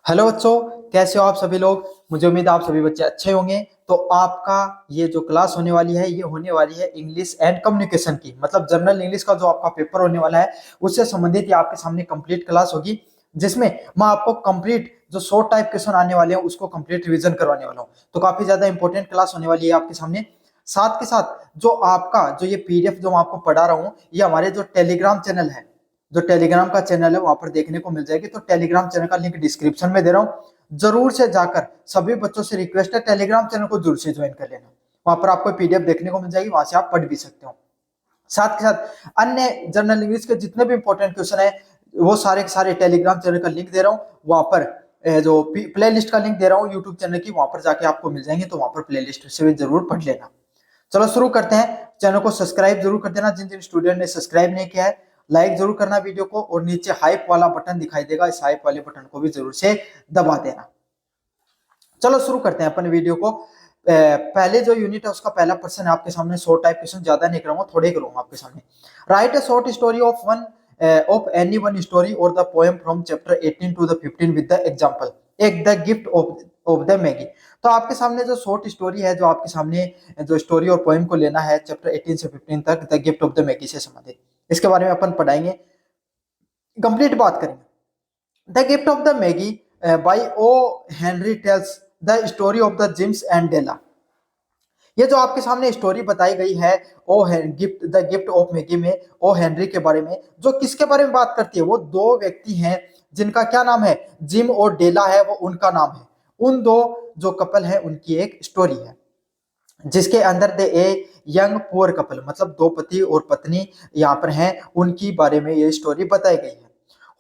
Hello बच्चों, कैसे हो आप सभी लोग। मुझे उम्मीद है आप सभी बच्चे अच्छे होंगे। तो आपका ये जो क्लास होने वाली है ये होने वाली है इंग्लिश एंड कम्युनिकेशन की, मतलब जनरल इंग्लिश का जो आपका पेपर होने वाला है उससे संबंधित ये आपके सामने कंप्लीट क्लास होगी, जिसमें मैं आपको कंप्लीट जो शॉर्ट टाइप क्वेश्चन आने वाले हैं उसको कंप्लीट रिवीजन करवाने वाला हूँ। तो काफी ज्यादा इंपॉर्टेंट क्लास होने वाली है आपके सामने। साथ के साथ जो आपका जो ये पीडीएफ जो मैं आपको पढ़ा रहा हूँ ये हमारे जो टेलीग्राम चैनल है, जो टेलीग्राम का चैनल है वहां पर देखने को मिल जाएगी। तो टेलीग्राम चैनल का लिंक डिस्क्रिप्शन में दे रहा हूँ, जरूर से जाकर सभी बच्चों से रिक्वेस्ट है टेलीग्राम चैनल को जरूर से ज्वाइन कर लेना। वहां पर आपको पीडीएफ देखने को मिल जाएगी, वहां से आप पढ़ भी सकते हो। साथ के साथ अन्य जनरल इंग्लिश के जितने भी इंपॉर्टेंट क्वेश्चन है वो सारे के सारे टेलीग्राम चैनल का लिंक दे रहा हूँ। वहां पर जो प्ले लिस्ट का लिंक दे रहा हूँ यूट्यूब चैनल की, वहां पर जाके आपको मिल जाएंगे, तो वहां पर प्ले लिस्ट से भी जरूर पढ़ लेना। चलो शुरू करते हैं। चैनल को सब्सक्राइब जरूर कर देना जिन जिन स्टूडेंट ने सब्सक्राइब नहीं किया है। लाइक जरूर करना वीडियो को, और नीचे हाइप वाला बटन दिखाई देगा, इस हाइप वाले बटन को भी जरूर से दबा देना। चलो शुरू करते हैं अपन वीडियो को। पहले जो यूनिट है उसका पहला पर्सन आपके सामने शॉर्ट टाइप क्वेश्चन, ज्यादा नहीं कराऊंगा, थोड़े करूंगा आपके सामने। Write a short story of one of any one story or the poem from chapter 18 to the 15 with the example एक the gift of the Magi. तो आपके सामने जो शॉर्ट स्टोरी है, जो आपके सामने जो स्टोरी और पोएम को लेना है चैप्टर 18 से 15 तक, the gift of the Maggi से संबंधित, इसके बारे में अपन पढ़ाएंगे, कंप्लीट बात करेंगे। The gift of the Magi by O Henry tells the story of the Jims and Della. ये जो आपके सामने स्टोरी बताई गई है ओ gift the gift of Magi में ओ हेनरी के बारे में, जो किसके बारे में बात करती है, वो दो व्यक्ति हैं जिनका क्या नाम है, जिम और डेला है, वो उनका नाम है। उन दो जो कपल है उनकी एक स्टोरी है, जिसके अंदर दे ए यंग पुअर कपल, मतलब दो पति और पत्नी यहाँ पर हैं, उनकी बारे में ये स्टोरी बताई गई है।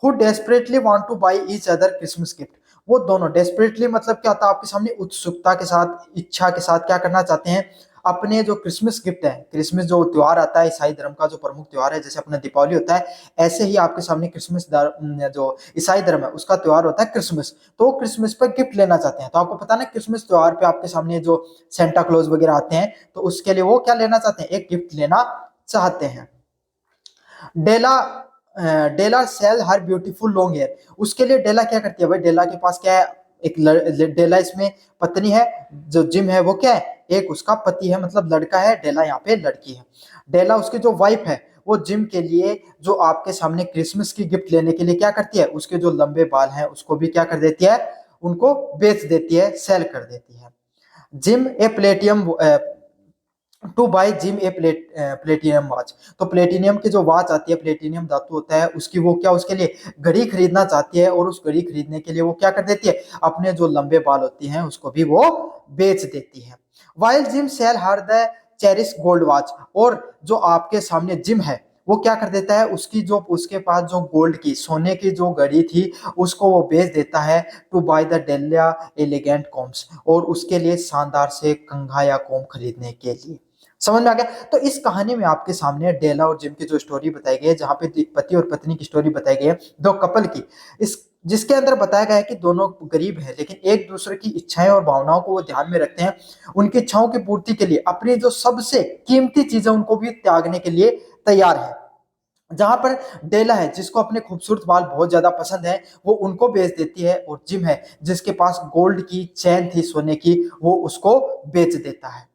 Who desperately want two by each other Christmas gift. वो दोनों डेस्परेटली मतलब क्या होता है आपके सामने, उत्सुकता के साथ, इच्छा के साथ क्या करना चाहते हैं, अपने जो क्रिसमस गिफ्ट है, क्रिसमस जो त्योहार आता है ईसाई धर्म का जो प्रमुख त्योहार है, जैसे अपना दीपावली होता है ऐसे ही आपके सामने क्रिसमस जो ईसाई धर्म है उसका त्योहार होता है क्रिसमस। तो वो क्रिसमस पर गिफ्ट लेना चाहते हैं। तो आपको पता ना क्रिसमस त्योहार पे आपके सामने जो सेंटा क्लॉज वगैरह आते हैं, तो उसके लिए वो क्या लेना चाहते हैं, एक गिफ्ट लेना चाहते हैं। डेला डेला सेल हर ब्यूटीफुल लॉन्ग हेयर। उसके लिए डेला क्या करती है भाई, डेला के पास क्या है, डेला इसमें पत्नी है, जो जिम है वो क्या है, एक उसका पति है, मतलब लड़का है, डेला यहाँ पे लड़की है। डेला उसकी जो वाइफ है वो जिम के लिए जो आपके सामने क्रिसमस की गिफ्ट लेने के लिए क्या करती है, उसके जो लंबे बाल हैं उसको भी क्या कर देती है, उनको बेच देती है, सेल कर देती है। Jim a platinum to buy Jim a platinum watch. तो प्लेटिनियम की जो वॉच आती है, प्लेटिनियम धातु होता है उसकी, वो क्या उसके लिए घड़ी खरीदना चाहती है, और उस घड़ी खरीदने के लिए वो क्या कर देती है, अपने जो लंबे बाल होती हैं उसको भी वो बेच देती है। While Jim sell her the cherished gold watch. और जो आपके सामने जिम है वो क्या कर देता है, उसकी जो उसके पास जो गोल्ड की, सोने की जो घड़ी थी उसको वो बेच देता है, to buy the Della elegant combs, और उसके लिए शानदार से कंघा या कोम खरीदने के लिए। समझ में आ गया। तो इस कहानी में आपके सामने डेला और जिम की जो स्टोरी बताई गई है, जहां पे पति और पत्नी की स्टोरी बताई गई है, दो कपल की, इस जिसके अंदर बताया गया है कि दोनों गरीब हैं लेकिन एक दूसरे की इच्छाएं और भावनाओं को वो ध्यान में रखते हैं, उनकी इच्छाओं की पूर्ति के लिए अपनी जो सबसे कीमती चीजें उनको भी त्यागने के लिए तैयार है। जहां पर डेला है जिसको अपने खूबसूरत बाल बहुत ज्यादा पसंद है, वो उनको बेच देती है, और जिम है जिसके पास गोल्ड की चैन थी सोने की, वो उसको बेच देता है।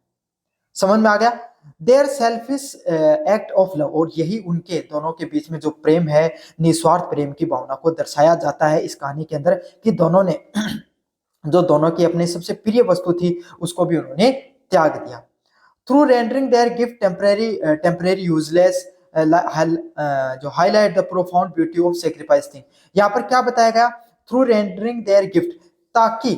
समझ में आ गया। Their selfish act of love, और यही उनके दोनों के बीच में जो प्रेम है, निस्वार्थ प्रेम की भावना को दर्शाया जाता है इस कहानी के अंदर, कि दोनों ने जो दोनों की अपनी सबसे प्रिय वस्तु थी उसको भी उन्होंने त्याग दिया। Through rendering their gift temporary useless, जो highlight the profound beauty of sacrifice thing. यहाँ पर क्या बताया गया, थ्रू रेंडरिंग देयर गिफ्ट, ताकि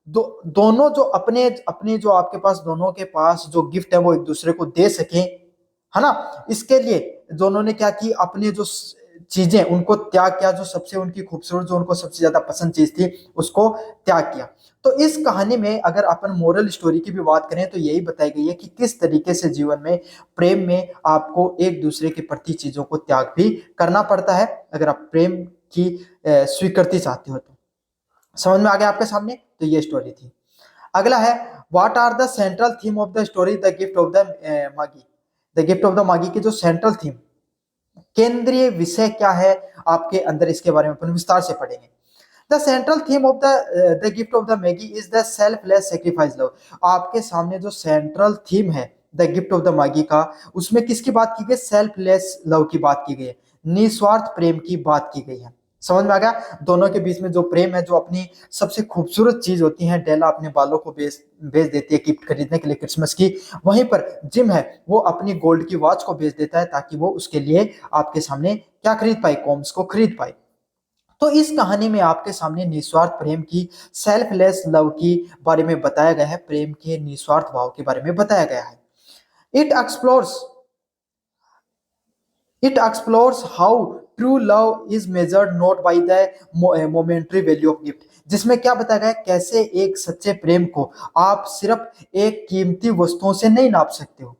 दोनों जो अपने अपने जो आपके पास दोनों के पास जो गिफ्ट है वो एक दूसरे को दे सके, है ना, इसके लिए दोनों ने क्या की, अपने जो चीजें उनको त्याग किया, जो सबसे उनकी खूबसूरत, जो उनको सबसे ज्यादा पसंद चीज थी उसको त्याग किया। तो इस कहानी में अगर अपन मोरल स्टोरी की भी बात करें तो यही बताई गई है कि किस तरीके से जीवन में, प्रेम में आपको एक दूसरे के प्रति चीजों को त्याग भी करना पड़ता है, अगर आप प्रेम की स्वीकृति चाहते हो तो। समझ में आ गया आपके सामने। तो ये स्टोरी थी। अगला है, what are the central theme of the story the gift of the Magi. The gift of the Magi की जो सेंट्रल थीम, केंद्रीय विषय क्या है आपके अंदर, इसके बारे में अपन विस्तार से पढ़ेंगे। The central theme of the gift of the Maggi is the selfless sacrifice love. आपके सामने जो सेंट्रल थीम है the gift of the Maggi का, उसमें किसकी बात की गई? सेल्फलेस लव की बात की गई है, निस्वार्थ प्रेम की बात की गई है। समझ में आ गया? दोनों के बीच में जो प्रेम है, जो अपनी सबसे खूबसूरत चीज होती है, डेला अपने बालों को बेच देती है गिफ्ट खरीदने के लिए क्रिसमस की, वहीं पर जिम है वो अपनी गोल्ड की वॉच को बेच देता है ताकि वो उसके लिए आपके सामने क्या खरीद पाए? कॉम्स को खरीद पाए। तो इस कहानी में आपके सामने निस्वार्थ प्रेम की, सेल्फलेस लव की बारे में बताया गया है, प्रेम के निस्वार्थ भाव के बारे में बताया गया है। It explores it explores how true love is measured not by the momentary value of gift. जिसमें क्या बताया गया है, कैसे एक सच्चे प्रेम को आप सिर्फ एक कीमती वस्तुओं से नहीं नाप सकते हो।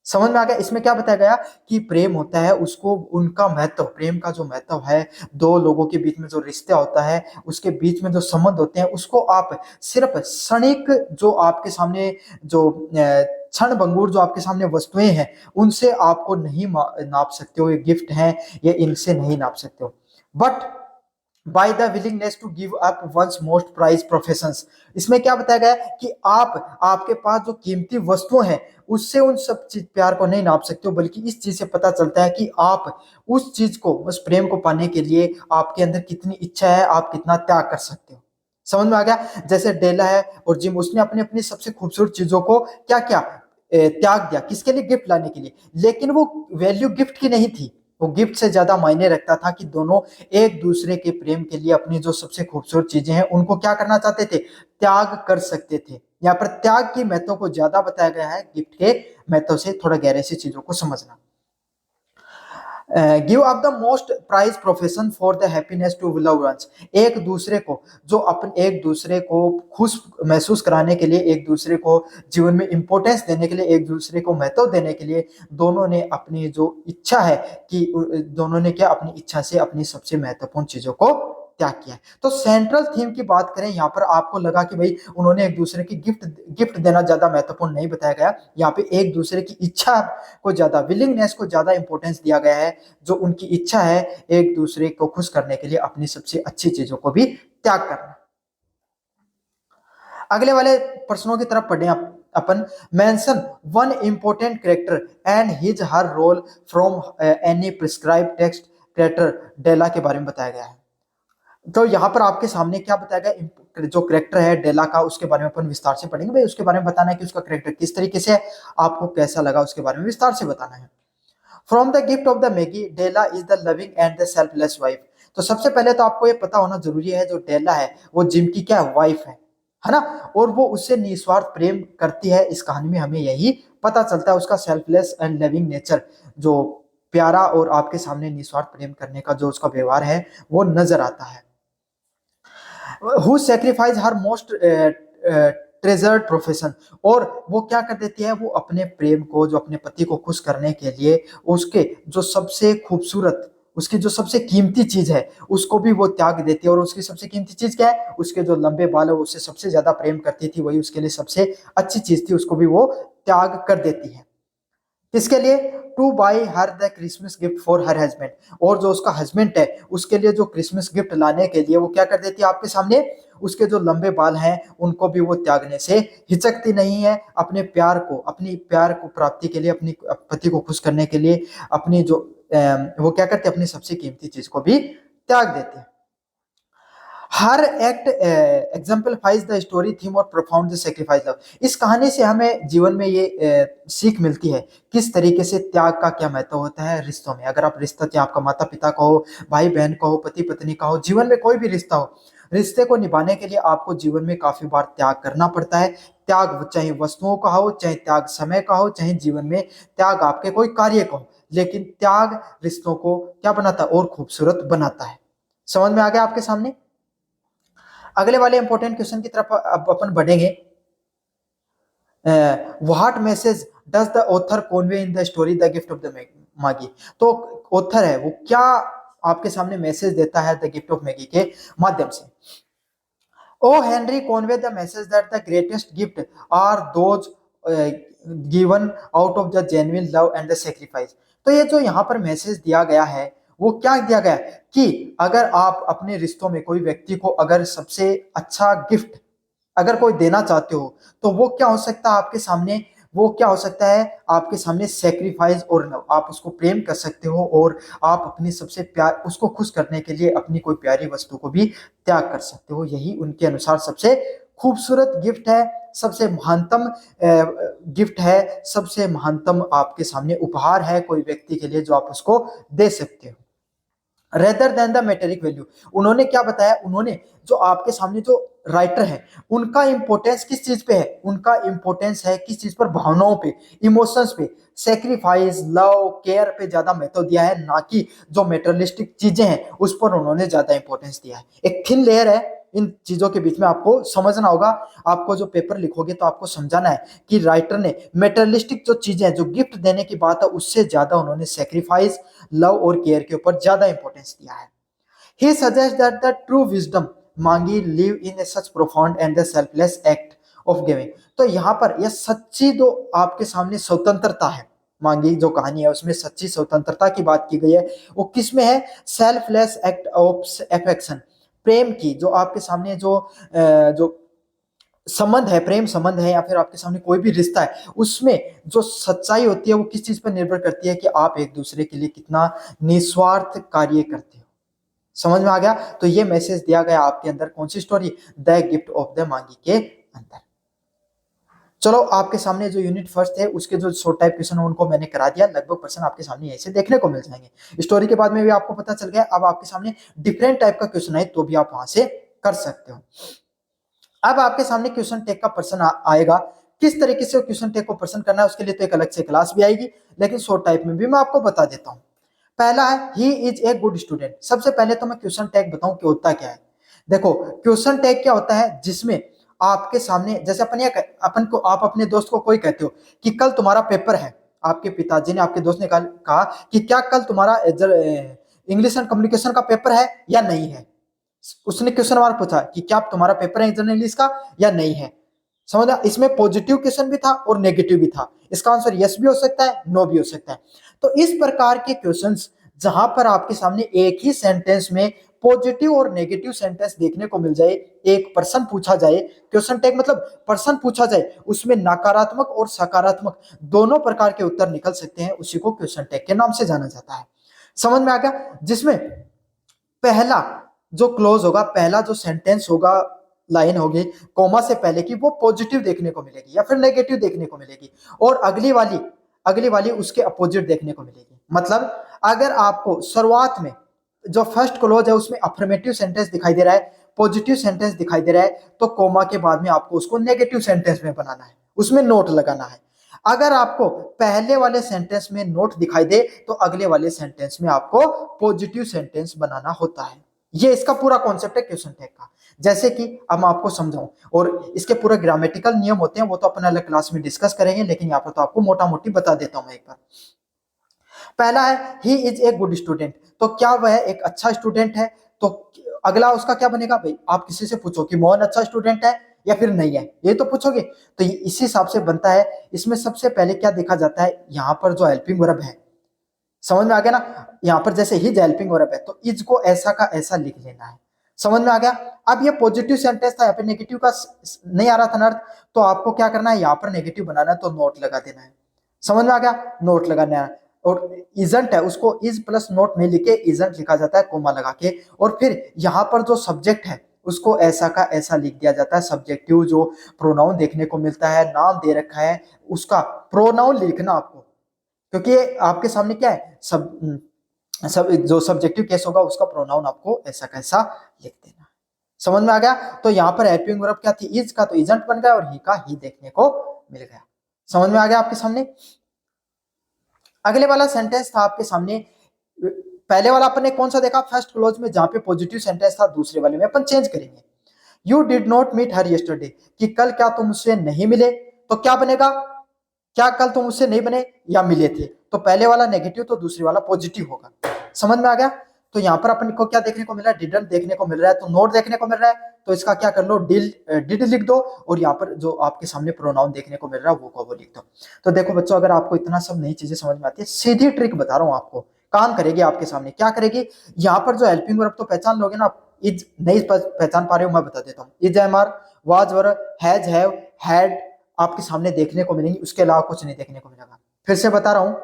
समझ में आ गया? इसमें क्या बताया गया कि प्रेम होता है, उसको उनका महत्व, प्रेम का जो महत्व है, दो लोगों के बीच में जो रिश्ता होता है, उसके बीच में जो संबंध होते हैं, उसको आप सिर्फ क्षणिक जो आपके सामने जो क्षण भंगुर जो आपके सामने वस्तुएं हैं, उनसे आपको नहीं नाप सकते हो। ये गिफ्ट हैं, ये इनसे नहीं नाप सकते हो। But by the willingness to give up one's most prized professions. इसमें क्या बताया गया है कि आप, आपके पास जो कीमती वस्तुएं हैं, उससे उन सब चीज प्यार को नहीं नाप सकते हो, बल्कि इस चीज से पता चलता है कि आप उस चीज को, उस प्रेम को पाने के लिए आपके अंदर कितनी इच्छा है, आप कितना त्याग कर सकते हो। समझ में आ गया? जैसे डेला है और जिम, उसने अपनी अपनी सबसे खूबसूरत चीजों को क्या क्या त्याग दिया, किसके लिए? गिफ्ट लाने के लिए। लेकिन वो वैल्यू गिफ्ट की नहीं थी, वो गिफ्ट से ज्यादा मायने रखता था कि दोनों एक दूसरे के प्रेम के लिए अपनी जो सबसे खूबसूरत चीजें हैं उनको क्या करना चाहते थे? त्याग कर सकते थे। यहाँ पर त्याग की महत्व को ज्यादा बताया गया है गिफ्ट के महत्व से। थोड़ा गहरे से चीजों को समझना। Give up the most prized profession for the happiness to love ones. एक दूसरे को, जो अपने एक दूसरे को खुश महसूस कराने के लिए, एक दूसरे को जीवन में इंपॉर्टेंस देने के लिए, एक दूसरे को महत्व देने के लिए, दोनों ने अपनी जो इच्छा है कि दोनों ने क्या, अपनी इच्छा से अपनी सबसे महत्वपूर्ण चीजों को त्याग किया है। तो सेंट्रल थीम की बात करें, यहाँ पर आपको लगा कि भाई उन्होंने एक दूसरे की गिफ्ट देना ज्यादा महत्वपूर्ण नहीं बताया गया। यहाँ पे एक दूसरे की इच्छा को ज्यादा, विलिंगनेस को ज्यादा इंपॉर्टेंस दिया गया है। जो उनकी इच्छा है एक दूसरे को खुश करने के लिए अपनी सबसे अच्छी चीजों को भी त्याग करना। अगले वाले प्रश्नों की तरफ पढ़े अपन। Mention one important character and his her role from any prescribe text character Della के बारे में बताया गया है। तो यहाँ पर आपके सामने क्या बताया गया, जो करेक्टर है डेला का, उसके बारे में अपन विस्तार से पढ़ेंगे। भाई उसके बारे में बताना है कि उसका करेक्टर किस तरीके से है, आपको कैसा लगा, उसके बारे में विस्तार से बताना है। From the gift of the Magi, Della is the loving and the selfless wife. तो सबसे पहले तो आपको ये पता होना जरूरी है, जो डेला है वो जिम की क्या वाइफ है ना, और वो उससे निस्वार्थ प्रेम करती है। इस कहानी में हमें यही पता चलता है, उसका सेल्फलेस एंड लविंग नेचर, जो प्यारा और आपके सामने निस्वार्थ प्रेम करने का जो उसका व्यवहार है, वो नजर आता है। Who sacrifice her most treasured profession. और वो क्या कर देती है, वो अपने प्रेम को, जो अपने पति को खुश करने के लिए, उसके जो सबसे खूबसूरत, उसकी जो सबसे कीमती चीज है, उसको भी वो त्याग देती है। और उसकी सबसे कीमती चीज क्या है? उसके जो लंबे बाल है, उससे सबसे ज्यादा प्रेम करती थी, वही उसके लिए सबसे अच्छी चीज थी, उसको भी वो त्याग कर देती है। किसके लिए? Two by her the Christmas gift for her husband. और जो उसका हस्बैंड है, उसके लिए जो क्रिसमस गिफ्ट लाने के लिए वो क्या कर देती है आपके सामने, उसके जो लंबे बाल हैं उनको भी वो त्यागने से हिचकती नहीं है। अपने प्यार को, अपनी प्यार को प्राप्ति के लिए, अपनी पति को खुश करने के लिए, अपनी जो वो क्या करते हैं, अपनी सबसे कीमती चीज को भी त्याग देते हैं। हर एक्ट एग्जाम्पलिफाइज द स्टोरी थीम और प्रोफाउंड द सेक्रीफाइस लव। इस कहानी से हमें जीवन में ये सीख मिलती है किस तरीके से त्याग का क्या महत्व होता है रिश्तों में। अगर आप रिश्ता, चाहे आपका माता पिता का हो, भाई बहन का हो, पति पत्नी का हो, जीवन में कोई भी रिश्ता हो, रिश्ते को निभाने के लिए आपको जीवन में काफी बार त्याग करना पड़ता है। त्याग चाहे वस्तुओं का हो, चाहे त्याग समय का हो, चाहे जीवन में त्याग आपके कोई कार्य का हो, लेकिन त्याग रिश्तों को क्या बनाता है? और खूबसूरत बनाता है। समझ में आ गया आपके सामने? अगले वाले इंपॉर्टेंट क्वेश्चन की तरफ अब अपन बढ़ेंगे। What message does the author convey in the story the gift of the Magi. तो ऑथर है वो क्या आपके सामने मैसेज देता है द गिफ्ट ऑफ मैगी के माध्यम से। O Henry convey the message that the greatest gift are those given out of the genuine love and the sacrifice. तो ये जो यहाँ पर मैसेज दिया गया है वो क्या दिया गया है कि अगर आप अपने रिश्तों में कोई व्यक्ति को अगर सबसे अच्छा गिफ्ट अगर कोई देना चाहते हो तो वो क्या हो सकता है आपके सामने, वो क्या हो सकता है आपके सामने सेक्रीफाइस और लव। आप उसको प्रेम कर सकते हो और आप अपनी सबसे प्यार उसको खुश करने के लिए अपनी कोई प्यारी वस्तु को भी त्याग कर सकते हो। यही उनके अनुसार सबसे खूबसूरत गिफ्ट है, सबसे महानतम गिफ्ट है, सबसे महानतम आपके सामने उपहार है कोई व्यक्ति के लिए जो आप उसको दे सकते हो। रेदर देन द मेटेरिक वैल्यू, उन्होंने क्या बताया, उन्होंने जो आपके सामने जो राइटर है उनका इंपॉर्टेंस किस चीज पे है, उनका इंपॉर्टेंस है किस चीज पर, भावनाओं पे, इमोशंस पे, सेक्रीफाइस, लव, केयर पे ज्यादा महत्व दिया है, ना कि जो मेटेरियलिस्टिक चीजें हैं उस पर उन्होंने ज्यादा इंपॉर्टेंस दिया है। एक थिन लेयर है इन चीजों के बीच में, आपको समझना होगा। आपको जो पेपर लिखोगे तो आपको समझाना है कि राइटर ने मेटेरियलिस्टिक जो चीजें हैं, जो गिफ्ट देने की बात है, उससे ज्यादा उन्होंने सेक्रीफाइस, लव और केयर के ऊपर ज्यादा इंपॉर्टेंस दिया है। He suggests that the true wisdom मांगी live in a such profound and the selfless act of giving। तो यहाँ पर यह सच्ची जो आपके सामने स्वतंत्रता है, मांगी जो कहानी है उसमें सच्ची स्वतंत्रता की बात की गई है, वो किस में है, सेल्फलेस एक्ट ऑफ अफेक्शन, प्रेम की, जो आपके सामने जो संबंध है, प्रेम संबंध है या फिर आपके सामने कोई भी रिश्ता है, उसमें जो सच्चाई होती है वो किस चीज पर निर्भर करती है कि आप एक दूसरे के लिए कितना निस्वार्थ कार्य करते हो। समझ में आ गया। तो ये मैसेज दिया गया आपके अंदर कौन सी story, the gift of the Magi के अंदर। चलो आपके सामने जो यूनिट फर्स्ट है उसके जो शॉर्ट टाइप क्वेश्चन है उनको मैंने करा दिया, लगभग क्वेश्चन आपके सामने ऐसे देखने को मिल जाएंगे। स्टोरी के बाद में भी आपको पता चल गया, अब आपके सामने डिफरेंट टाइप का क्वेश्चन है तो भी आप वहां से कर सकते हो। अब आपके सामने क्वेश्चन टेक का प्रश्न आएगा, किस तरीके से क्वेश्चन टेक को प्रश्न करना है उसके लिए तो एक अलग से क्लास भी आएगी, लेकिन शॉर्ट टाइप में भी मैं आपको बता देता हूँ। पहला है he is a good student. सबसे पहले तो मैं क्वेश्चन टैग बताऊं कि होता क्या है। देखो क्वेश्चन टैग क्या होता है, जिसमें आपके सामने जैसे अपन को आप अपने दोस्त को कोई कहते हो कि कल तुम्हारा पेपर है, आपके पिताजी ने आपके दोस्त ने कहा कि क्या कल तुम्हारा इंग्लिश एंड कम्युनिकेशन का पेपर है या नहीं है। उसने क्वेश्चन मार्क पूछा कि क्या तुम्हारा पेपर है जनरल इंग्लिश का या नहीं है। समझा, इसमें पॉजिटिव क्वेश्चन भी था और नेगेटिव भी था, इसका आंसर यस भी हो सकता है, नो भी हो सकता है। तो इस प्रकार के क्वेश्चंस जहां पर आपके सामने एक ही सेंटेंस में पॉजिटिव और नेगेटिव सेंटेंस देखने को मिल जाए, एक पर्सन पूछा जाए, क्वेश्चन टैग मतलब पर्सन पूछा जाए, उसमें नकारात्मक और सकारात्मक दोनों प्रकार के उत्तर निकल सकते हैं, उसी को क्वेश्चन टैग के नाम से जाना जाता है। समझ में आ गया। जिसमें पहला जो क्लोज होगा, पहला जो सेंटेंस होगा, लाइन होगी कोमा से पहले की, वो पॉजिटिव देखने को मिलेगी या फिर नेगेटिव देखने को मिलेगी, और अगली वाली उसके अपोजिट देखने को मिलेगी। मतलब अगर आपको शुरुआत में जो फर्स्ट क्लोज है उसमें अफर्मेटिव सेंटेंस दिखाई दे रहा है, पॉजिटिव सेंटेंस दिखाई दे रहा है, तो कोमा के बाद में आपको उसको नेगेटिव सेंटेंस में बनाना है, उसमें नोट लगाना है। अगर आपको पहले वाले सेंटेंस में नोट दिखाई दे तो अगले वाले सेंटेंस में आपको पॉजिटिव सेंटेंस बनाना होता है। ये इसका पूरा कॉन्सेप्ट है क्वेश्चन टैग का। जैसे कि अब मैं आपको समझाऊं, और इसके पूरे ग्रामेटिकल नियम होते हैं वो तो अपन अलग क्लास में डिस्कस करेंगे, लेकिन यहाँ पर तो आपको मोटा मोटी बता देता हूं मैं एक बार। पहला है he is a good student, तो क्या वह एक अच्छा स्टूडेंट है। तो अगला उसका क्या बनेगा भाई, आप किसी से पूछो कि मोहन अच्छा स्टूडेंट है या फिर नहीं है, ये तो पूछोगे। तो इसी हिसाब से बनता है। इसमें सबसे पहले क्या देखा जाता है, यहाँ पर जो हेल्पिंग वर्ब है, समझ में आ गया ना, यहाँ पर जैसे ही हेल्पिंग वर्ब है तो इज को ऐसा का ऐसा लिख लेना है। समझ में आ गया। अब ये पॉजिटिव सेंटेंस था, यहाँ पे नेगेटिव का नहीं आ रहा था अर्थ, तो आपको क्या करना है, यहाँ पर नेगेटिव बनाना है तो नोट लगा देना है। समझ में आ गया, नोट लगाना है। और इजंट है उसको इज प्लस नोट नहीं लिखे इजंट लिखा जाता है कोमा लगा के, और फिर यहाँ पर जो सब्जेक्ट है उसको ऐसा का ऐसा लिख दिया जाता है। सब्जेक्टिव जो प्रोनाउन देखने को मिलता है, नाम दे रखा है, उसका प्रोनाउन लिखना आपको, क्योंकि आपके सामने क्या है, सब जो सब्जेक्टिव केस होगा उसका प्रोनाउन आपको ऐसा कैसा लिख देना। समझ में आ गया। तो यहाँ पर हेल्पिंग वर्ब क्या थी, इज का तो इजंट बन गया और ही का ही देखने को मिल गया। समझ में आ गया आपके सामने। अगले वाला सेंटेंस था आपके सामने, पहले वाला अपन ने कौन सा देखा, फर्स्ट क्लोज में जहां पे पॉजिटिव सेंटेंस था, दूसरे वाले में अपन चेंज करेंगे। You did not meet her yesterday, कि कल क्या तुम उससे नहीं मिले, तो क्या बनेगा, क्या कल तुम उससे नहीं बने या मिले थे, तो पहले वाला नेगेटिव तो दूसरे वाला पॉजिटिव होगा। समझ में आ गया। तो यहाँ पर अपन को क्या देखने को मिल रहा है, डिडंट देखने को मिल रहा है, तो नोट देखने को मिल रहा है, तो इसका क्या कर लो, डिड लिख दो, और यहाँ पर जो आपके सामने प्रोनाउन देखने को मिल रहा है वो को वो लिख दो। तो देखो बच्चों, अगर आपको इतना सब नई चीजें समझ में आती है, सीधी ट्रिक बता रहा हूँ आपको, काम करेगी आपके सामने। क्या करेगी? यहाँ पर जो हेल्पिंग वर्ब तो पहचान लोगे ना, इज नहीं पहचान पा रहे हो, मैं बता देता हूँ। Is, am are, was were, has, have, had आपके सामने देखने को मिलेंगी, उसके अलावा कुछ नहीं देखने को मिलेगा। फिर से बता रहा हूं,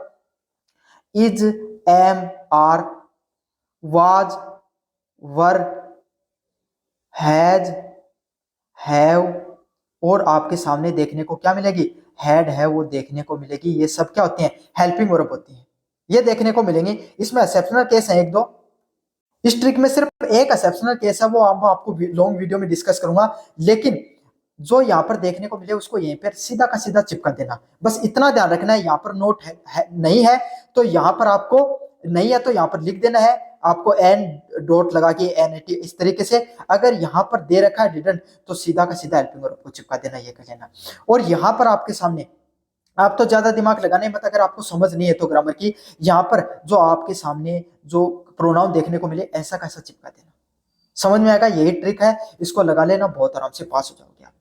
is, am, are, was, were, has, have और आपके सामने देखने को क्या मिलेगी? हैड, है वो देखने को मिलेगी। ये सब क्या होते हैं? हेल्पिंग वर्ब होती हैं, ये देखने को मिलेंगे। इसमें एक्सेप्शनल केस है एक दो, इस ट्रिक में सिर्फ एक एक्सेप्शनल केस है, वो आपको लॉन्ग वीडियो में डिस्कस करूंगा। लेकिन जो यहाँ पर देखने को मिले उसको यहीं पर सीधा का सीधा चिपका देना, बस इतना ध्यान रखना है। यहाँ पर नोट नहीं है तो यहाँ पर आपको नहीं है तो यहाँ पर लिख देना है आपको, एन डॉट लगा के NAT इस तरीके से। अगर यहाँ पर दे रखा है डिडंट तो सीधा का सीधा हेल्पिंग वर्ब को चिपका देना, ये कर लेना। और यहाँ पर आपके सामने आप तो ज्यादा दिमाग लगाने मत, अगर आपको समझ नहीं है तो ग्रामर की, यहाँ पर जो आपके सामने जो प्रोनाउन देखने को मिले ऐसा कैसा चिपका देना, समझ में आएगा? यही ट्रिक है, इसको लगा लेना, बहुत आराम से पास हो जाओगे आप।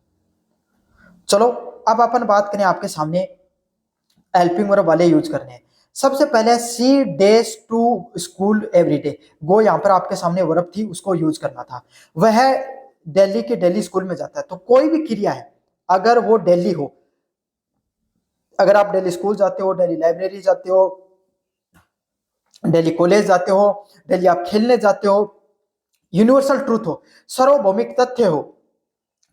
चलो अब अपन बात करें आपके सामने हेल्पिंग वर्ब वाले यूज करने हैं। सबसे पहले she days to school every day, go यहाँ पर आपके सामने वर्ब थी, उसको यूज करना था। वह दिल्ली के दिल्ली स्कूल में जाता है, तो कोई भी क्रिया है अगर वो दिल्ली हो, अगर आप दिल्ली स्कूल जाते हो, दिल्ली लाइब्रेरी जाते हो, दिल्ली कॉलेज जाते हो, दिल्ली आप खेलने जाते हो, यूनिवर्सल ट्रूथ हो, सार्वभौमिक तथ्य हो,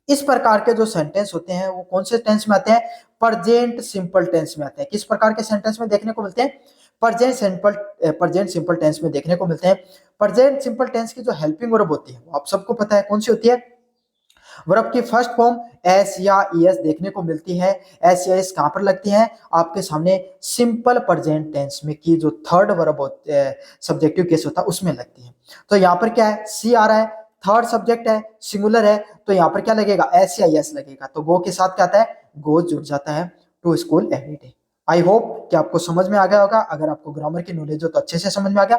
इस प्रकार के जो सेंटेंस होते हैं वो कौन से टेंस में आते हैं? प्रेजेंट सिंपल टेंस में आते हैं। किस प्रकार के सेंटेंस में देखने को मिलते हैं? प्रेजेंट सिंपल टेंस में देखने को मिलते हैं। प्रेजेंट सिंपल टेंस की जो हेल्पिंग वर्ब होती है वो आप सबको पता है कौन सी होती है? वर्ब की फर्स्ट फॉर्म एस या ईएस देखने को मिलती है। एस या एस कहां पर लगती है? आपके सामने सिंपल प्रेजेंट टेंस में की जो थर्ड वर्ब होती है, सब्जेक्टिव केस होता है, उसमें लगती है। तो यहाँ पर क्या है? सी आ रहा है, थर्ड सब्जेक्ट है, सिंगुलर है, तो यहाँ पर क्या लगेगा? एस या एस लगेगा। तो गो के साथ क्या आता है? गोज जुड़ जाता है to school every day. I hope कि आपको समझ में आ गया होगा। अगर आपको ग्रामर की नॉलेज हो तो अच्छे से समझ में आ गया,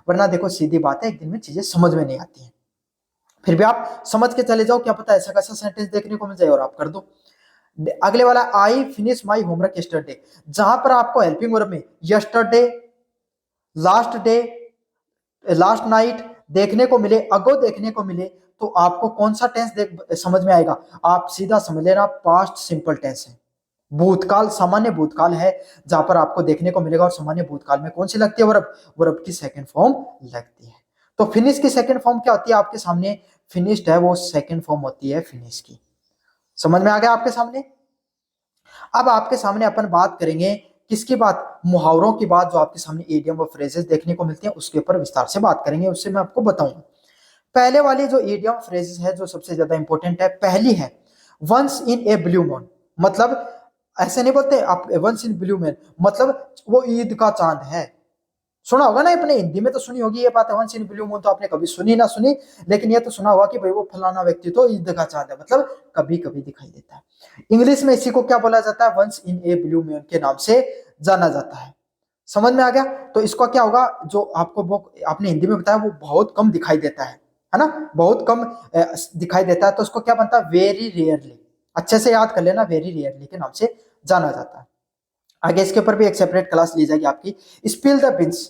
वरना देखो सीधी बात है, एक दिन में चीजें समझ में नहीं आती हैं। फिर भी आप समझ के चले जाओ, क्या पता ऐसा कैसा सेंटेंस देखने को मिल जाए और आप कर दो। अगले वाला, I finish my homework yesterday, जहां पर आपको हेल्पिंग वर्ब में yesterday, last day, last night देखने को मिले, अगो देखने को मिले, तो आपको कौन सा टेंस समझ में आएगा? आप सीधा समझ लेना, पास्ट सिंपल टेंस है। भूतकाल, सामान्य भूतकाल है जहां पर आपको देखने को मिलेगा। और सामान्य भूतकाल में कौन सी लगती है वर्ब? वर्ब की सेकंड फॉर्म लगती है। तो फिनिश की सेकंड फॉर्म क्या होती है आपके सामने? फिनिश्ड है वो सेकंड फॉर्म होती है फिनिश की। समझ में आ गया आपके सामने? अब आपके सामने अपन बात करेंगे किसकी बात? मुहावरों की बात, जो आपके सामने इडियम और फ्रेजेस देखने को मिलते हैं उसके ऊपर विस्तार से बात करेंगे, उससे मैं आपको बताऊंगा। पहले वाली जो इडियम फ्रेजेस है जो सबसे ज्यादा इंपॉर्टेंट है, पहली है once in a blue moon. मतलब ऐसे नहीं बोलते आप वंस इन ब्लू मून, मतलब वो ईद का चांद है। सुना होगा ना, अपने हिंदी में तो सुनी होगी ये बात, वंस इन ब्लू मून तो आपने कभी सुनी ना सुनी, लेकिन ये तो सुना होगा कि भाई वो फलाना व्यक्ति तो ईद का चांद है, मतलब कभी कभी दिखाई देता है। इंग्लिश में इसी को क्या बोला जाता है? Once in a blue moon के नाम से जाना जाता है। समझ में आ गया? तो इसका क्या होगा, जो आपको वो आपने हिंदी में बताया वो बहुत कम दिखाई देता है ना, बहुत कम दिखाई देता है, तो उसको क्या बनता है? Very rarely. अच्छे से याद कर लेना, वेरी रेयरली के नाम से जाना जाता है। आगे इसके ऊपर भी एक सेपरेट क्लास ली जाएगी आपकी। स्पिल द बीन्स,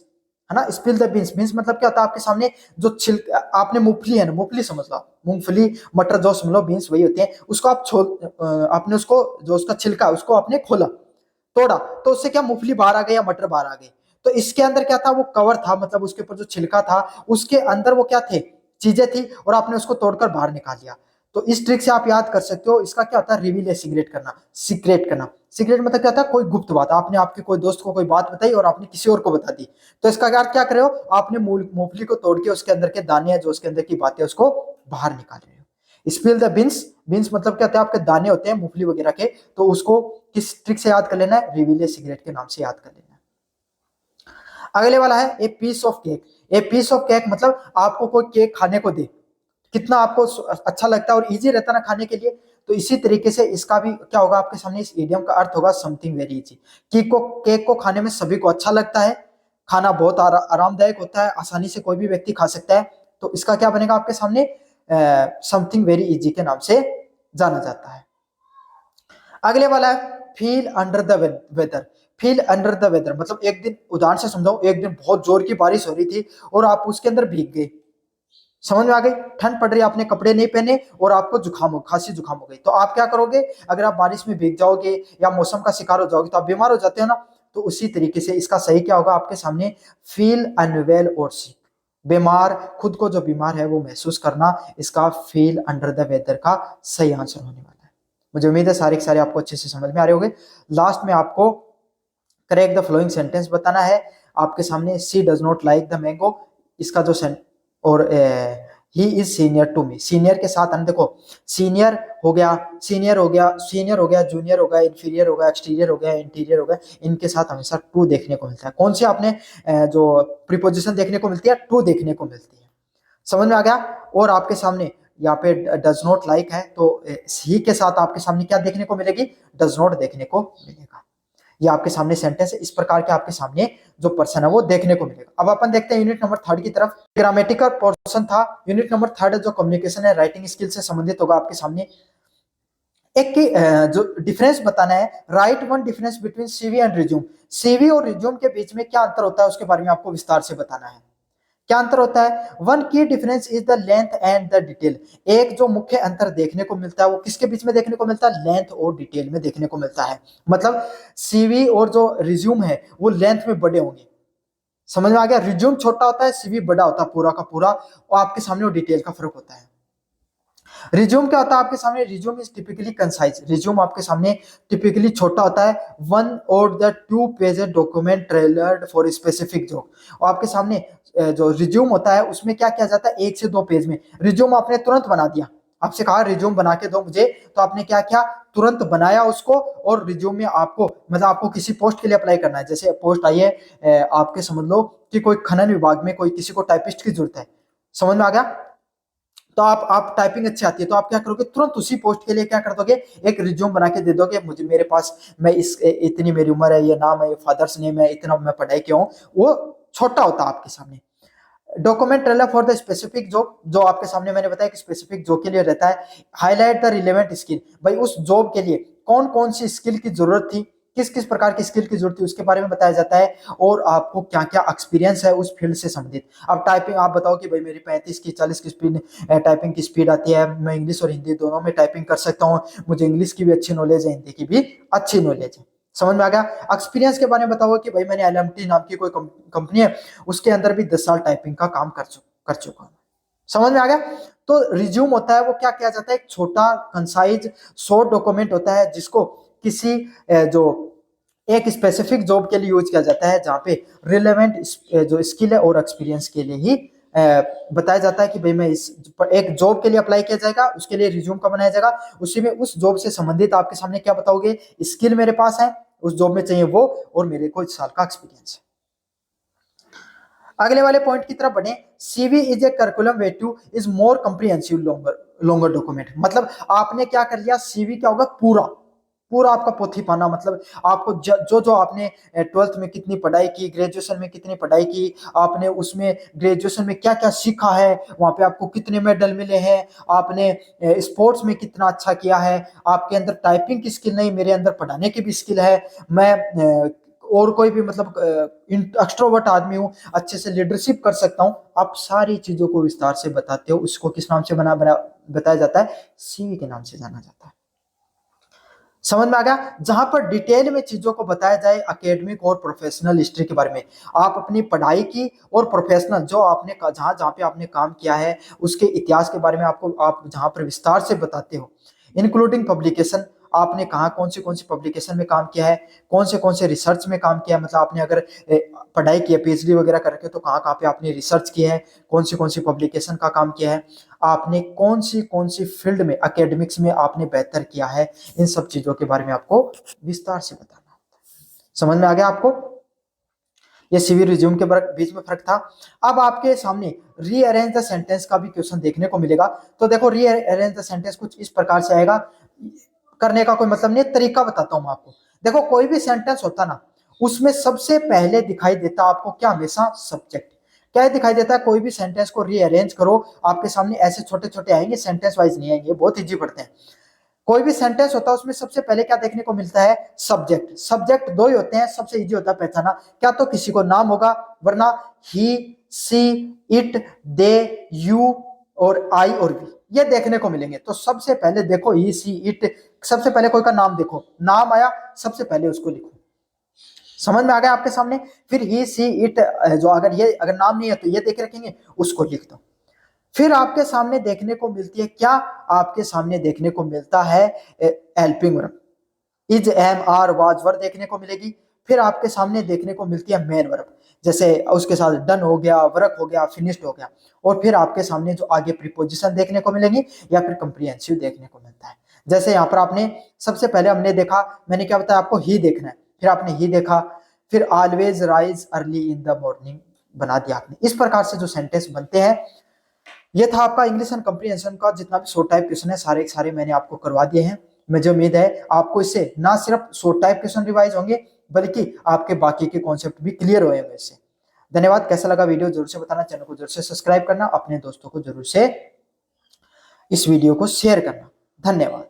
है ना, स्पिल द बीन्स मीन्स मतलब क्या होता है? आपके सामने जो छिल, आपने मूंगफली है ना, मूंगफली समझ लो, मूंगफली मटर जो समझ लो, बीन्स वही होते हैं, उसको आप आपने उसको जो उसका छिलका उसको आपने खोला, तोड़ा, तो उससे क्या मूंगफली बाहर आ गई या मटर बाहर आ गई। तो इसके अंदर क्या था? वो कवर था, मतलब उसके ऊपर जो छिलका था उसके अंदर वो क्या थे? चीजें थी, और आपने उसको तोड़कर बाहर निकाल लिया। तो इस ट्रिक से आप याद कर सकते हो। इसका क्या होता है? रिवील या सीक्रेट करना। सीक्रेट करना, सीक्रेट मतलब क्या होता है? कोई गुप्त बात, आपने आपके कोई दोस्त को कोई बात बताई और आपने किसी और को बता दी, तो इसका अर्थ क्या कर रहे हो? आपने मूंगफली को तोड़ के उसके अंदर के दाने, जो उसके अंदर की बातें, उसको बाहर निकाल रहे हो। स्पिल द बीन्स, बीन्स मतलब क्या होता है? आपके दाने होते हैं मूंगफली वगैरह के, तो उसको किस ट्रिक से याद कर लेना है? रिवील या सीक्रेट के नाम से याद कर लेना है। अगले वाला है a piece of cake. A piece of cake मतलब आपको कोई केक खाने को दे, कितना आपको अच्छा लगता है और इजी रहता है ना खाने के लिए, तो इसी तरीके से इसका भी क्या होगा आपके सामने? इस इडियम का अर्थ होगा समथिंग वेरी इजी। केक को खाने में सभी को अच्छा लगता है, खाना बहुत आरामदायक होता है, आसानी से कोई भी व्यक्ति खा सकता है, तो इसका क्या बनेगा आपके सामने? समथिंग वेरी इजी के नाम से जाना जाता है। अगले वाला है feel under the weather. Feel under the weather, मतलब एक दिन, उदाहरण से समझाऊं, एक दिन बहुत जोर की बारिश हो रही थी और आप उसके अंदर भीग गए। समझ में आ गई? ठंड पड़ रही है, आपने कपड़े नहीं पहने और आपको जुकाम हो, खांसी जुकाम हो गई, तो आप क्या करोगे? अगर आप बारिश में भीग जाओगे या मौसम का शिकार हो जाओगे तो आप बीमार हो जाते हो ना। तो उसी तरीके से इसका सही क्या होगा आपके सामने? फील अनवेल और सिक। बीमार, खुद को जो बीमार है वो महसूस करना, इसका फील अंडर द वेदर का सही आंसर होने वाला है। मुझे उम्मीद है सारे के सारे आपको अच्छे से समझ में आ रहे होंगे। लास्ट में आपको करेक्ट द फ्लोइंग सेंटेंस बताना है। आपके सामने she does not like the mango, इसका जो और he is senior to me, senior के साथ देखो, सीनियर हो गया, सीनियर हो गया, सीनियर हो गया, जूनियर हो गया, इंफीरियर हो गया, एक्सटीरियर हो गया, इंटीरियर हो गया, इनके साथ हमेशा टू देखने को मिलता है। कौन सी आपने जो प्रीपोजिशन देखने को मिलती है? टू देखने को मिलती है। समझ में आ गया? और आपके सामने यहाँ पे डज नॉट लाइक है, तो ही के साथ आपके सामने क्या देखने को मिलेगी? डज नॉट देखने को मिलेगा। ये आपके सामने सेंटेंस है, इस प्रकार के आपके सामने जो पर्सन है वो देखने को मिलेगा। अब अपन देखते हैं यूनिट नंबर 3 की तरफ। ग्रामेटिकल पोर्शन था। यूनिट नंबर 3 जो कम्युनिकेशन है, राइटिंग स्किल से संबंधित होगा आपके सामने। एक की जो डिफरेंस बताना है, right one difference between CV and resume. CV और रिज्यूम के बीच में क्या अंतर होता है उसके बारे में आपको विस्तार से बताना है। क्या अंतर होता है? वन की difference is the length and the detail. एक जो मुख्य अंतर देखने को मिलता है वो किसके बीच में देखने को मिलता है? लेंथ और डिटेल में देखने को मिलता है। मतलब सीवी और जो रिज्यूम है वो लेंथ में बड़े होंगे। समझ में आ गया? रिज्यूम छोटा होता है, सीवी बड़ा होता है पूरा का पूरा, और आपके सामने वो डिटेल का फर्क होता है। रिज्यूम क्या होता है आपके सामने? Resume is typically concise. Resume आपके सामने टिपिकली छोटा होता है। One or the two page document tailored for specific job. और आपके सामने जो रिज्यूम होता है उसमें क्या किया जाता है? 1 से 2 पेज में। रिज्यूम आपने तुरंत बना दिया, आपसे कहा रिज्यूम बना के दो मुझे, तो आपने क्या किया? तुरंत बनाया उसको। और रिज्यूम में आपको, मतलब आपको किसी पोस्ट के लिए अप्लाई करना है, जैसे पोस्ट आई है आपके, समझ लो कि कोई खनन विभाग में कोई किसी को टाइपिस्ट की जरूरत है। समझ में आ गया? तो आप टाइपिंग अच्छी आती है तो आप क्या करोगे? तुरंत उसी पोस्ट के लिए क्या कर दोगे? एक रिज्यूम बना के दे दोगे, मुझे मेरे पास, मैं इस इतनी मेरी उम्र है, ये नाम है, फादर्स नेम है, इतना मैं पढ़ाई किया हूँ। वो छोटा होता है आपके सामने। Document trailer for the specific job, जो आपके सामने मैंने बताया कि स्पेसिफिक जॉब के लिए रहता है। हाईलाइट द रिलेवेंट स्किल, भाई उस जॉब के लिए कौन कौन सी स्किल की जरूरत थी, किस किस प्रकार की स्किल की जरूरत थी उसके बारे में बताया जाता है, और आपको क्या क्या एक्सपीरियंस है उस फील्ड से संबंधित। अब टाइपिंग आप बताओ कि भाई मेरी 35 की 40 की स्पीड, टाइपिंग की स्पीड आती है, मैं इंग्लिश और हिंदी दोनों में टाइपिंग कर सकता हूँ, मुझे इंग्लिश की भी अच्छी नॉलेज है, हिंदी की भी अच्छी नॉलेज है। समझ में आ गया? एक्सपीरियंस के बारे में बताओ कि भाई मैंने एलएमटी नाम की कोई कंपनी है, उसके अंदर भी 10 साल टाइपिंग का काम कर चुका हूं। समझ में आ गया? तो रिज्यूम होता है वो क्या किया जाता है? एक छोटा कंसाइज शॉर्ट डॉक्यूमेंट होता है जिसको किसी जो एक स्पेसिफिक जॉब के लिए यूज किया जाता है, जहां पे रिलेवेंट जो स्किल है और एक्सपीरियंस के लिए ही बताया जाता है कि भाई मैं इस एक जॉब के लिए अप्लाई किया जाएगा, उसके लिए रिज्यूम का बनाया जाएगा, उसी में उस जॉब से संबंधित आपके सामने क्या बताओगे? स्किल मेरे पास है, उस जॉब में चाहिए वो, और मेरे को इस साल का एक्सपीरियंस है। अगले वाले पॉइंट की तरफ बढ़े। CV is a curriculum vitae is more comprehensive longer document. मतलब आपने क्या कर लिया? सीवी क्या होगा? पूरा पूरा आपका पोथी पाना, मतलब आपको जो जो आपने 12th में कितनी पढ़ाई की, ग्रेजुएशन में कितनी पढ़ाई की, आपने उसमें ग्रेजुएशन में क्या क्या सीखा है, वहां पे आपको कितने मेडल मिले हैं, आपने स्पोर्ट्स में कितना अच्छा किया है, आपके अंदर टाइपिंग की स्किल नहीं, मेरे अंदर पढ़ाने की भी स्किल है, मैं और कोई भी मतलब एक्सट्रोवर्ट आदमी हूँ, अच्छे से लीडरशिप कर सकता हूँ। आप सारी चीजों को विस्तार से बताते हो, उसको किस नाम से बताया जाता है? सीवी के नाम से जाना जाता है। समझ में आ गया? जहां पर डिटेल में चीजों को बताया जाए एकेडमिक और प्रोफेशनल हिस्ट्री के बारे में, आप अपनी पढ़ाई की और प्रोफेशनल जो आपने जहां जहां पे आपने काम किया है उसके इतिहास के बारे में आपको आप जहां पर विस्तार से बताते हो, इंक्लूडिंग पब्लिकेशन, आपने कहा कौन सी पब्लिकेशन में काम किया है, कौन से रिसर्च में काम किया है, मतलब आपने अगर पढ़ाई की है, पीएचडी वगैरह करके, तो कहाँ कहाँ पे आपने रिसर्च किया है, कौन सी पब्लिकेशन का काम किया है, आपने कौन सी फील्ड में एकेडमिक्स में आपने बेहतर किया है, इन सब चीजों के बारे में आपको विस्तार से बताना होता है। समझ में आ गया आपको? ये सीवी रिज्यूम के बीच में फर्क था। अब आपके सामने रीअरेंज द सेंटेंस का भी क्वेश्चन देखने को मिलेगा। तो देखो रीअरेंज द सेंटेंस कुछ इस प्रकार से आएगा, करने का कोई मतलब नहीं, तरीका बताता हूं मैं आपको। देखो कोई भी सेंटेंस होता ना, उसमें सबसे पहले दिखाई देता आपको क्या? हमेशा सब्जेक्ट। क्या दिखाई देता है? कोई भी सेंटेंस को रीअरेंज करो, आपके सामने ऐसे छोटे छोटे आएंगे, सेंटेंस वाइज नहीं आएंगे, बहुत इजी पढ़ते हैं। कोई भी सेंटेंस होता है उसमें सबसे पहले क्या देखने को मिलता है, सब्जेक्ट। सब्जेक्ट दो ही होते हैं, सबसे इजी होता है पहचाना, क्या तो किसी को नाम होगा, वरना ही, सी, इट, दे, यू और आई और वी, ये देखने को मिलेंगे। तो सबसे पहले देखो ही, सी, इट, सबसे पहले कोई का नाम देखो, नाम आया सबसे पहले उसको लिखो। समझ में आ गया आपके सामने। फिर ही, सी, इट, जो अगर नाम नहीं है तो ये देख रखेंगे, उसको लिख दो। फिर आपके सामने देखने को मिलती है क्या, आपके सामने देखने को मिलता है helping verb, is, am, are, was, were देखने को मिलेगी। फिर आपके सामने देखने को मिलती है मेन वर्ब, जैसे उसके साथ डन हो गया, वर्क हो गया, फिनिश्ड हो गया। और फिर आपके सामने जो आगे प्रीपोजिशन देखने को मिलेंगी या फिर कंप्रीहेंसिव देखने को मिलता है। जैसे यहाँ पर आपने सबसे पहले हमने देखा, मैंने क्या बताया आपको, ही देखना है, फिर आपने ही देखा, फिर always rise early in the morning बना दिया आपने। इस प्रकार से जो सेंटेंस बनते हैं, ये था आपका इंग्लिश एंड कंप्रीहेंशन का जितना भी शॉर्ट टाइप क्वेश्चन है, सारे सारे मैंने आपको करवा दिए हैं। मुझे उम्मीद है आपको इससे ना सिर्फ शॉर्ट टाइप क्वेश्चन रिवाइज होंगे, बल्कि आपके बाकी के कॉन्सेप्ट भी क्लियर होंगे इससे। धन्यवाद। कैसा लगा वीडियो जरूर से बताना, चैनल को जरूर से सब्सक्राइब करना, अपने दोस्तों को जरूर से इस वीडियो को शेयर करना। धन्यवाद।